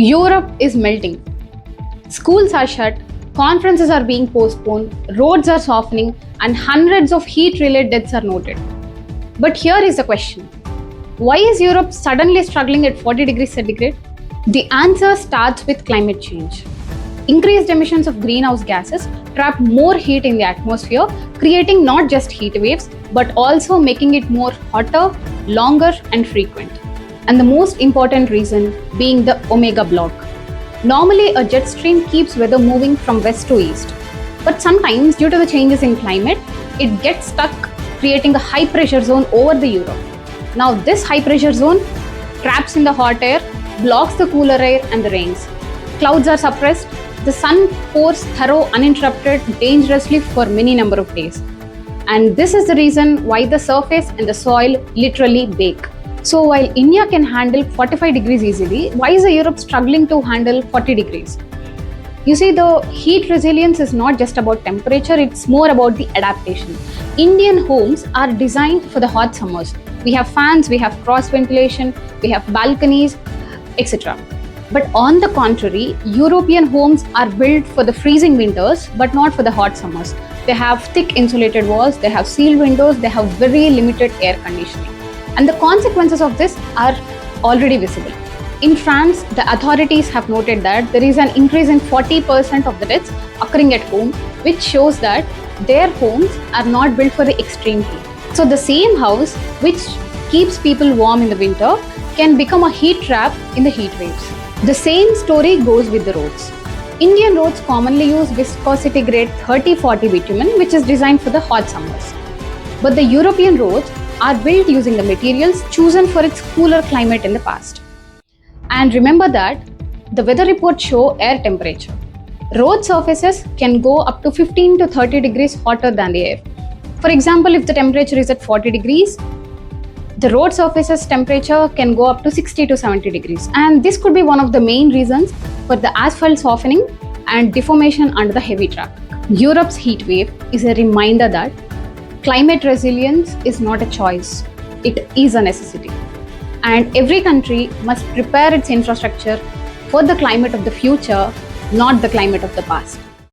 Europe is melting. Schools are shut, conferences are being postponed, roads are softening, and hundreds of heat related deaths are noted. But here is the question: why is Europe suddenly struggling at 40 degrees centigrade? The answer starts with climate change. Increased emissions of greenhouse gases trap more heat in the atmosphere, creating not just heat waves, but also making it more hotter, longer, and frequent. And the most important reason being the omega block. Normally, a jet stream keeps weather moving from west to east. But sometimes, due to the changes in climate, it gets stuck, creating a high pressure zone over the Europe. Now, this high pressure zone traps in the hot air, blocks the cooler air and the rains. Clouds are suppressed, the sun pours thorough, uninterrupted, dangerously for many number of days. And this is the reason why the surface and the soil literally bake. So while India can handle 45 degrees easily, why is Europe struggling to handle 40 degrees? You see, the heat resilience is not just about temperature, it's more about the adaptation. Indian homes are designed for the hot summers. We have fans, we have cross ventilation, we have balconies, etc. But on the contrary, European homes are built for the freezing winters, but not for the hot summers. They have thick insulated walls, they have sealed windows, they have very limited air conditioning. And the consequences of this are already visible. In France, the authorities have noted that there is an increase in 40% of the deaths occurring at home, which shows that their homes are not built for the extreme heat. So the same house which keeps people warm in the winter can become a heat trap in the heat waves. The same story goes with the roads. Indian roads commonly use viscosity grade 30-40 bitumen, which is designed for the hot summers. But the European roads are built using the materials chosen for its cooler climate in the past. And remember that the weather reports show air temperature. Road surfaces can go up to 15 to 30 degrees hotter than the air. For example, if the temperature is at 40 degrees, the road surface's temperature can go up to 60 to 70 degrees. And this could be one of the main reasons for the asphalt softening and deformation under the heavy traffic. Europe's heat wave is a reminder that climate resilience is not a choice, it is a necessity. And every country must prepare its infrastructure for the climate of the future, not the climate of the past.